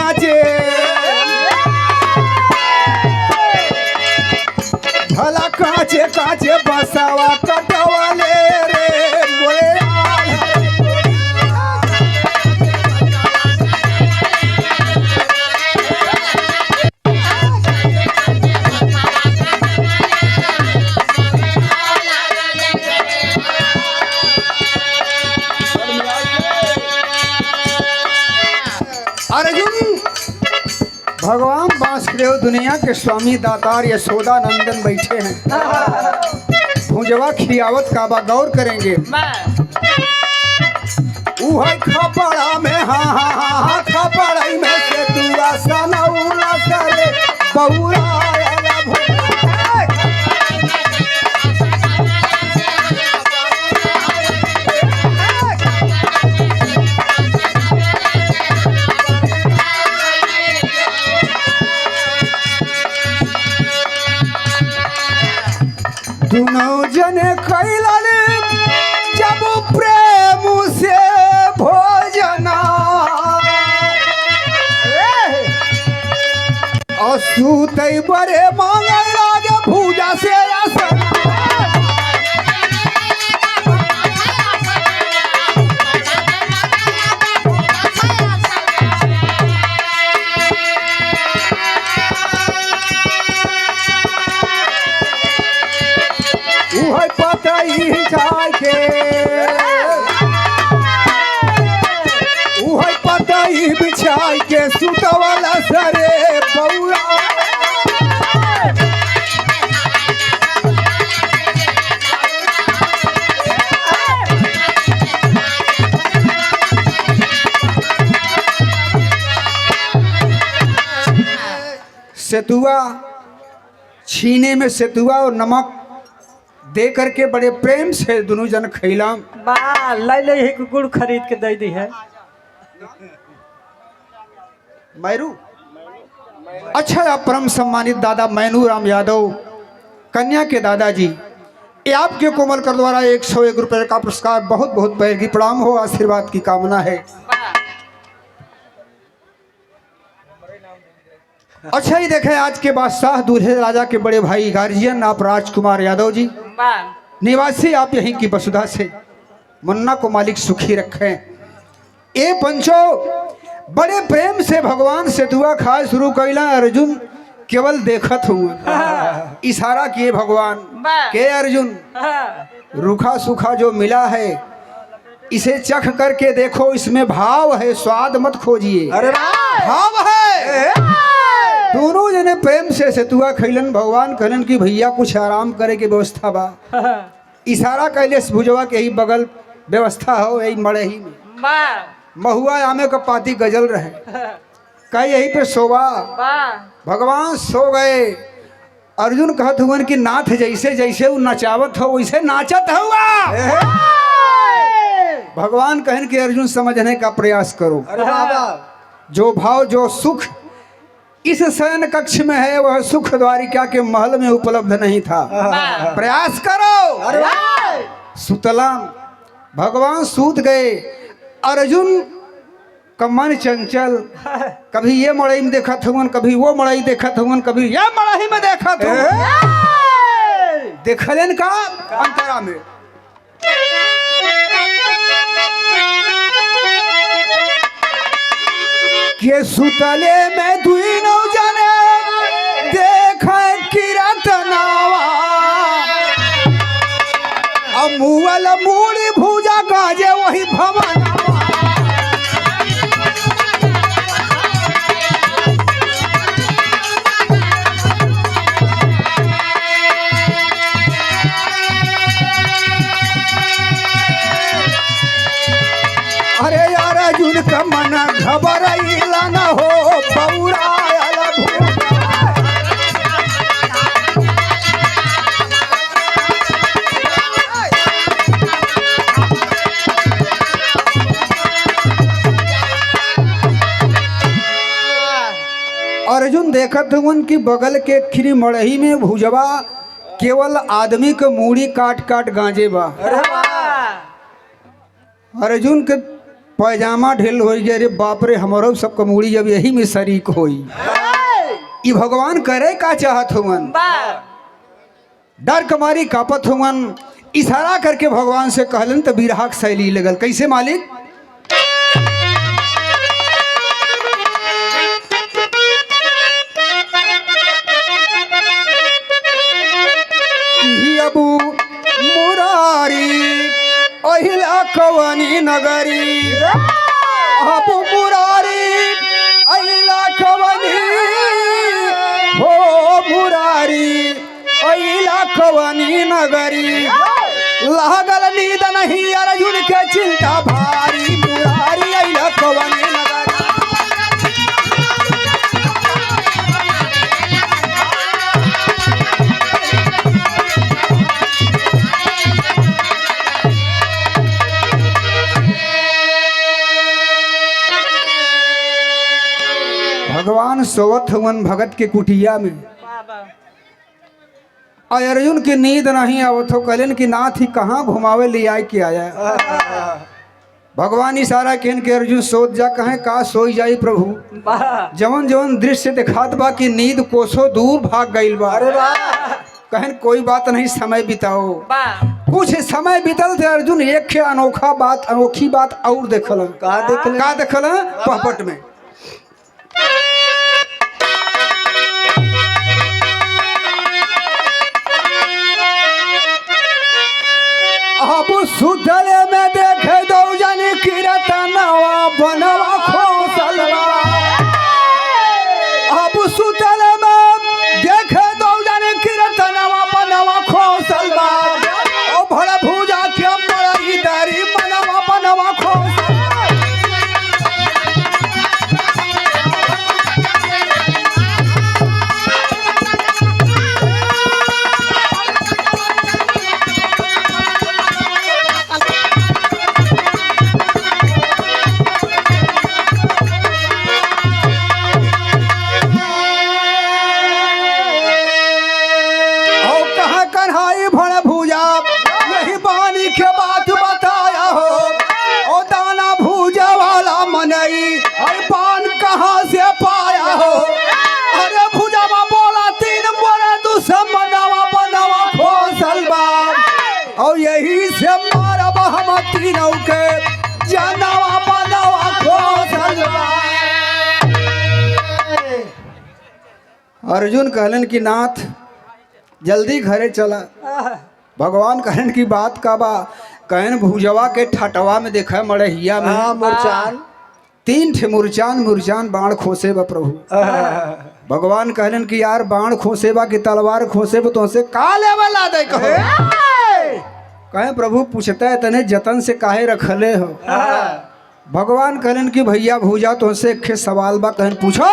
काचे भला काचे काचे बसावा कटवाले रे बोले अर्जुन भगवान वासुदेव दुनिया के स्वामी दातार यशोदा नंदन बैठे हैं। भुजवा खियावत का बा गौर करेंगे। खपड़ा में हाँ खपड़ा में से तू सनौला करे बउरा दोनों जने खैलले जब प्रेम से भोजना असूतै बड़े मांगे लागे भूजा से आसन पतई बिछाई के सुतवाला सरे बउरा सेतुआ छीने में सेतुआ और नमक दे करके बड़े प्रेम से दोनों जन खैला ले गुड़ खरीद के दे दी है। मैरू अच्छा परम सम्मानित दादा मैनू राम यादव कन्या के दादाजी ये आपके कोमल कर द्वारा 101 रुपए का पुरस्कार बहुत बहुत पैर की प्रणाम हो आशीर्वाद की कामना है। अच्छा ही देखे आज के बादशाह दूल्हे राजा के बड़े भाई गार्जियन आप राजकुमार यादव जी निवासी आप यहीं की वसुधा से मुन्ना को मालिक सुखी रखें। ये पंचो बड़े प्रेम से भगवान से दुआ खाए शुरू कैला। अर्जुन केवल देखत हुआ इशारा किए भगवान के अर्जुन रूखा सूखा जो मिला है इसे चख करके देखो इसमें भाव है स्वाद मत खोजिए। अरे भाव है। दोनों जने प्रेम से सेतुआ खैलन। भगवान कहलन कि भैया कुछ आराम करे के व्यवस्था बा। इशारा कैले भुजवा के ही बगल व्यवस्था हो यही मड़े ही में महुआ आमे का पाती गजल रहे कई यही पे सोवा। भगवान सो गए। अर्जुन कहत हुआ कि नाथ जैसे जैसे वो नचावत हो वैसे नाचत हुआ। भगवान कहन कि अर्जुन समझने का प्रयास करो। जो भाव जो सुख इस शयन कक्ष में है वह सुख द्वारिका के महल में उपलब्ध नहीं था। प्रयास करो। सुतलाम भगवान सूत गए। अर्जुन का मन चंचल कभी ये मड़ई में देखा था कभी वो मड़ई देखा था कभी यह मड़ई में देखा था। देखलन का अंतरा में के सुतले में दुई नौ जने देखे किरतनावा अमुअल मूड़ी भूजा गाजे वही भवन। अरे यार अर्जुन का मन घबराइला न हो बौरायल अर्जुन देखत हुन कि बगल के खिरी मड़ही में भुजवा केवल आदमी के मूड़ी काट काट गांजे बा। अर्जुन के पैजामा ढील हो गया, अरे बाप रे हमारो सब कमूड़ी जब यही में शरीक होई। ई भगवान करे का चाहत हुवन, डर कमारी कापत हुवन। इशारा करके भगवान से कहलन तो बिरहा शैली लगल। कैसे मालिक? अबू मुरारी अहिला कवनी नगरी, अबू मुरारी अहिला कवनी, हो मुरारी अहिला कवनी नगरी। लागल नींद नहीं अर्जुन के चिंता भारी, मुरारी अहिला कवनी नगरी। भगवान सोवत हुवन भगत के कुटिया में, और अर्जुन की नींद नहीं आवत हो। कहलन कि नाथ ही कहाँ घुमावे ले आए के आया। भगवान इशारा कहन के अर्जुन सोच जा। कहे का सोई जाई प्रभु, जवन जवन दृश्य दिखात बा कि नींद कोसों दूर भाग गईल बा। कहन कोई बात नहीं, समय बिताओ। कुछ समय बीतल थे, अर्जुन एक अनोखी बात और देखल। का देखल? पहपट में अब सुतले में देखे दो जन कीर्तनवा बनवा खोसलवा। अब सुतले में देखे दो जन कीर्तनवा बनवा खोसलवा। ओ भड़ा भूजा के बड़ी दारी बनवा बनवा खोसलवा। और यही से मारा बहमती नौके जानवा बनवा खोसलवा। अर्जुन कहलन कि नाथ जल्दी घरे चला। भगवान कहलन की बात का बा। कहन भुजवा के ठटवा में देखा मड़हिया में मुरचान, 3 ठे मुरचान बाण खोसे बा प्रभु। भगवान कहलन कि यार बाण खोसे बा कि तलवार खोसे बा, तो से का लेवल आ दे कहो। कहे प्रभु पूछता है तने जतन से काहे रखले हो। भगवान कहलन कि भैया भूजा तो से एक सवाल बा। कहन पूछो।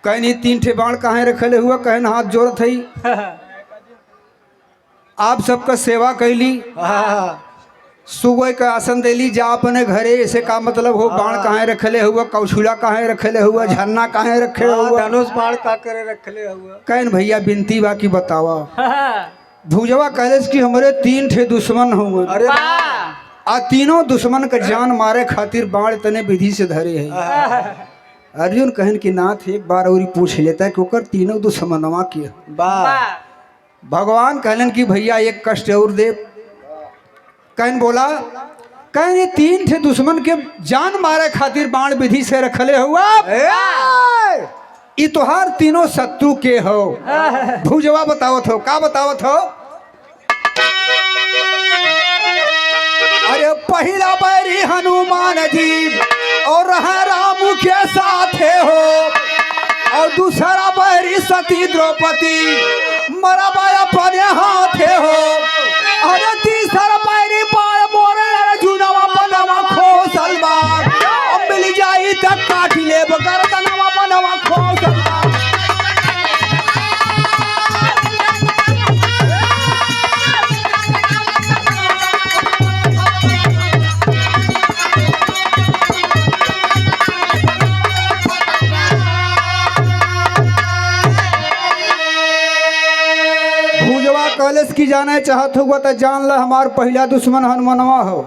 कहन 3 ठे बाण काहे रखले हुआ। कहन हाथ जोड़त हई, आप सबका सेवा कैली, सुबह का आसन देली, जा अपने घरे। ऐसे का मतलब हो? बाण काहे रखले हुआ, कौशुला काहे रखले हुआ, झरना काहे रखे हुआ, धनुष बाण का करे रखले हुआ। कहन भैया बिनती बा कि बतावा। भुजवा कहले कि हमरे 3 ठे दुश्मन होंगे, आ तीनों दुश्मन का जान मारे खातिर बाण तने विधि से धरे है। अर्जुन कहन कि नाथ एक बार और पूछ लेता है कि ओकर तीनों दुश्मनवा के। भगवान कहलन कि भैया एक कष्ट और दे। कहन बोला। कहन 3 ठे दुश्मन के जान मारे खातिर बाण विधि से रखले हुआ। ई तोहार तीनों शत्रु के हो। भुजवा बतावत हो। का बतावत हो? अरे पहला बैरी हनुमान जी और राम के साथ हो, और दूसरा बैरी सती द्रौपदी मरा बाया पने हाथे हो, और तीसरा बैरी बाय मोरे अर्जुनवा बनवा खोसलवा। अब मिल जाई तक काट ले गर्दनवा बनवा खोसलवा। कॉलेज की जाना चाहत हुआ तो जान ला हमार पहला दुश्मन हनुमानवा हो।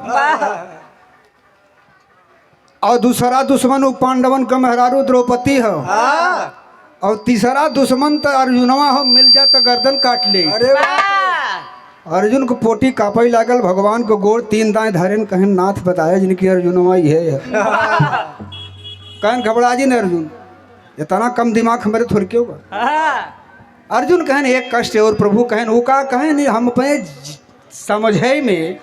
और दूसरा दुश्मन उ पांडवन का मेहरारू द्रौपदी हो, हाँ। और तीसरा दुश्मन तो अर्जुनवा हो, मिल जा तो गर्दन काट ले। अरे वाह। अर्जुन को पोटी कापई लागल, भगवान को गोड़ तीन दाएं धरेन, कहें नाथ बताया जिनकी अर्जुनवा ये है। कहें घबरा जी न अर्जुन, इतना कम दिमाग हमारे थोड़ क्यों बा? अर्जुन कहन एक कष्ट है, और प्रभु कहन वो का कहन हम अपने समझे में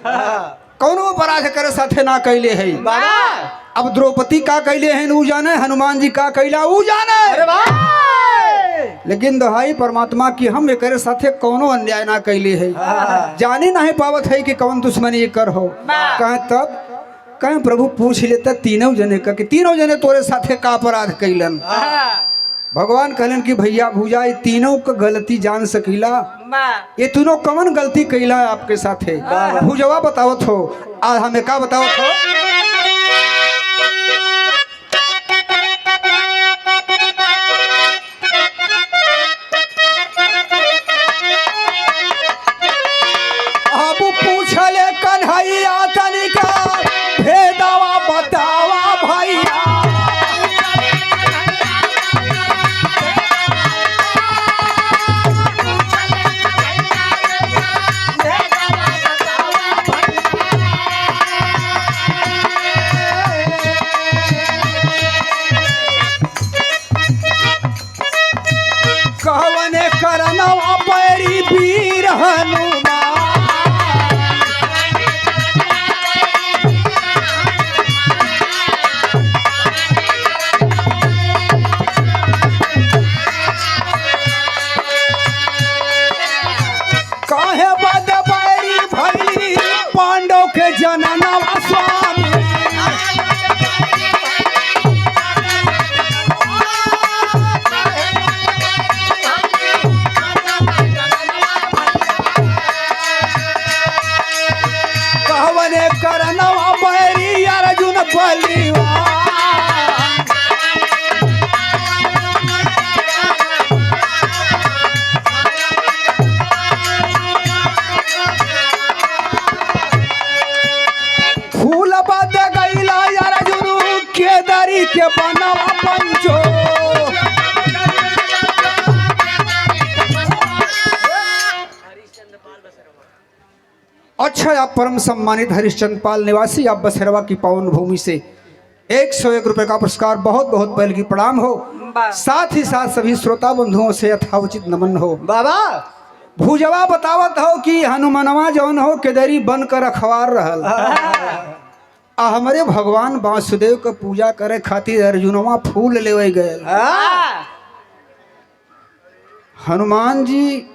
कौनो अपराध करे साथे ना कैले है। अब द्रौपदी का कैले हैं ऊ जाने, हनुमान जी का कैला ऊ जाने, लेकिन दोहाई परमात्मा की हम एक साथे कौनो अन्याय ना कैले है। जाने नहीं पावत है कि कौन दुश्मनी ये कर हो। कहे तब कहे प्रभु पूछ लेता तीनों जने का कि तीनों जने तोरे साथे का अपराध कैलन। भगवान कहलन कि भैया भूजा ये तीनों का गलती जान सकीला, ये तीनों कौन गलती कैला है आपके साथे? भूजवा बतावत हो, आज हमें का बतावत हो? अब पूछले कन्हैया तनिका भेदवा बतावा भैया। कहवने करनवा पैरी वीर हनुमान, काहे बद बैरी भैली पांडव के जननवा स्वामी। कहवने करनवा बैरी अर्जुन बलिवान, फूल बद गईला अर्जुन केदारी के बनवा पंचो। अच्छा, आप परम सम्मानित हरिश्चंद्र पाल निवासी आप बसेरवा की पावन भूमि से 101 रुपए का पुरस्कार बहुत बहुत पहले की प्रणाम हो। साथ ही साथ सभी श्रोता बंधुओं से यथाउचित नमन हो। बाबा भूजवा बतावत हो कि हनुमानवा जौन हो केदरी बन कर रखवार रहल, आ हमारे भगवान वासुदेव का पूजा करे खातिर अर्जुनवा फूल लेवे गए। हनुमान जी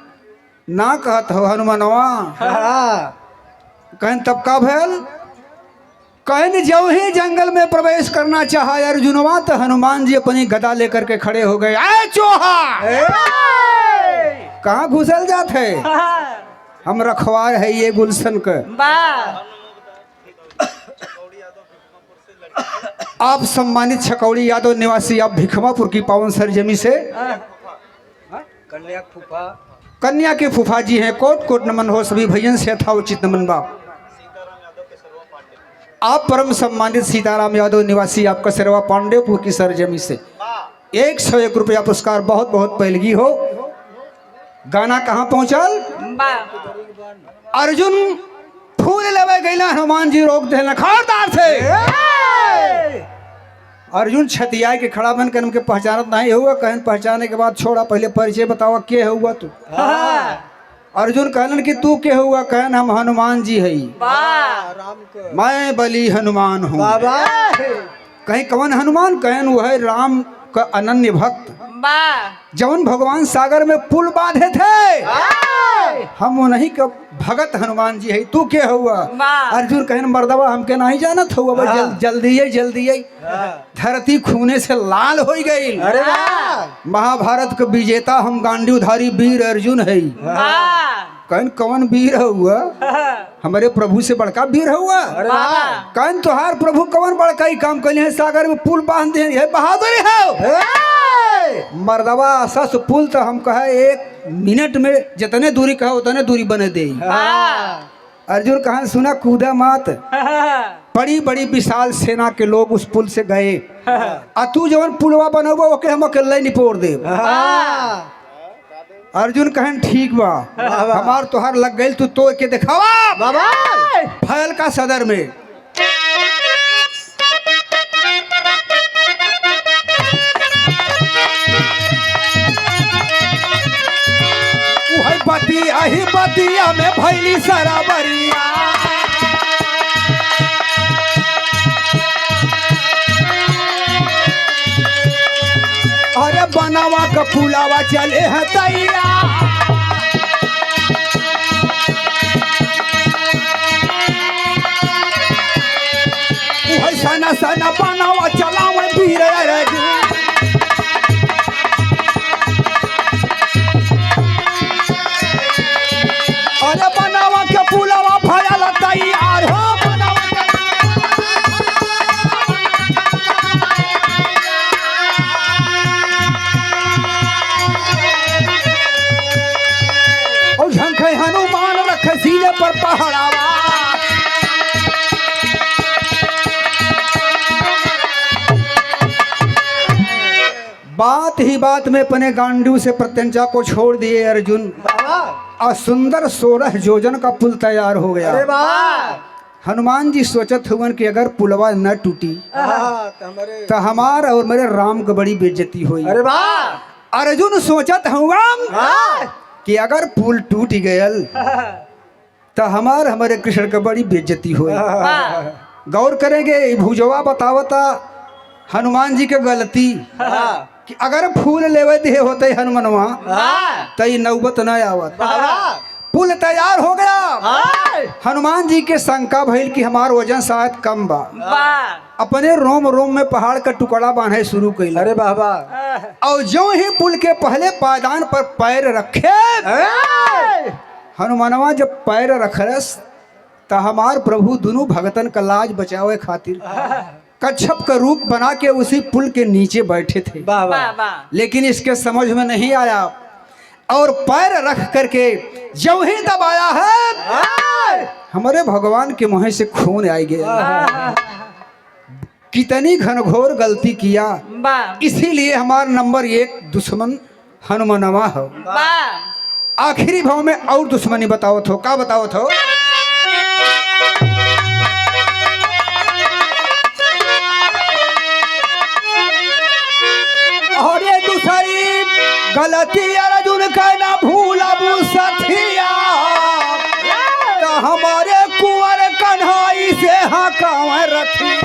ना कहत हो हनुमानवा, कहन तब का भेल? कहन जब ही जंगल में प्रवेश करना चाहा अर्जुनवा तो हनुमान जी अपनी गदा लेकर के खड़े हो गए। आए चोहा, कहाँ घुसल जात है? हम रखवार है ये गुलशन का। आप सम्मानित छकौड़ी यादव निवासी आप भिखमापुर की पावन सरजमी से कन्या फूफा, कन्या के फूफा जी हैं। कोट कोट नमन हो सभी भैयन से यथाउचित नमन बाप। आप परम सम्मानित सीताराम यादव निवासी आपका सरवा पांडेपुर की सरजमी से 101 रुपया पुरस्कार बहुत बहुत पहलगी हो। गाना कहाँ पहुंचल? अर्जुन फूल लेवे गईला, हनुमान जी रोक देना खबरदार थे। अर्जुन छतिया के खड़ा बन कर उनके पहचानत नहीं हुआ। कहन पहचाने के बाद छोड़ा, पहले परिचय बतावा के हुआ तू। अर्जुन कहलन कि तू के हुआ? कहन हम हनुमान जी है, मैं बली हनुमान हूँ। कहीं कौन हनुमान? कहन वो है राम का अनन्य भक्त, जौन भगवान सागर में पुल बांधे थे, हम वो नहीं का भगत हनुमान जी है। तू के हुआ? अर्जुन कहन मर्दवा हमके नहीं जानत हुआ, जल्दी धरती खूने से लाल हो गई। महाभारत का विजेता हम गांडीवधारी वीर अर्जुन है। कहन कौन वीर हुआ? हमारे प्रभु से बड़का वीर हुआ। कहन तुहार प्रभु कौन बड़का ही काम कल है? सागर में पुल बांध दे, है बहादुरी है। मर्दवा सस पुल तो हम कहे 1 मिनट में जितने दूरी कहे उतने दूरी बने दे। अर्जुन कहा सुना कूदा मत, बड़ी बड़ी विशाल सेना के लोग उस पुल से गए। आ तू जवन पुलवा बनोबो ओके हम अकेले निपोड़ दे। अर्जुन कहन ठीक बा, हमार तोहार लग गई, तू तो के दिखावा बाबा फैल का सदर में। बतिया ही बतिया में भैली सराबरिया, अरे बनावा का पुलावा चले है तैया, सना सना बनावा चलावे वीर अर्जुन, अरे बनावा के पुलावा भयल तैयार हो। और झंखे हनुमान रखे सीने पर पहाड़ावा, बात ही बात में अपने गांडू से प्रत्यंचा को छोड़ दिए अर्जुन। और सुंदर 16 योजन का पुल तैयार हो गया। हनुमान जी सोचत हुए कि अगर पुलवा न टूटी तो हमार और मेरे राम को बड़ी बेइज्जती हुई। अर्जुन सोचत हुआ कि अगर पुल टूट गयल तो हमारे कृष्ण को बड़ी बेइज्जती हुई। गौर करेंगे, भुजवा बतावता हनुमान जी के गलती कि अगर फूल लेवे दिए होते हनुमनवा तो नौबत न आवत। पुल तैयार हो गया। हनुमान जी के शंका भइल कि हमार वजन शायद कम बा। अपने रोम रोम में पहाड़ का टुकड़ा बांधे शुरू कैल। अरे बाबा, और जो ही पुल के पहले पायदान पर पैर रखे, हनुमानवा जब पैर रखलस तो हमार प्रभु दोनों भगतन का लाज बचावे खातिर कच्छप का रूप बना के उसी पुल के नीचे बैठे थे। लेकिन इसके समझ में नहीं आया और पैर रख करके जब ही दबाया है हमारे भगवान के मुंह से खून आ गया। कितनी घनघोर गलती किया, इसीलिए हमारा नंबर 1 दुश्मन हनुमानवा हो। आखिरी भाव में और दुश्मनी बताओ थो, का बताओ थो? और ये दूसरी गलती अर्जुन का ना भूला सथिया, तो हमारे कुंवर कन्हई से हाँ कांवर रथिया।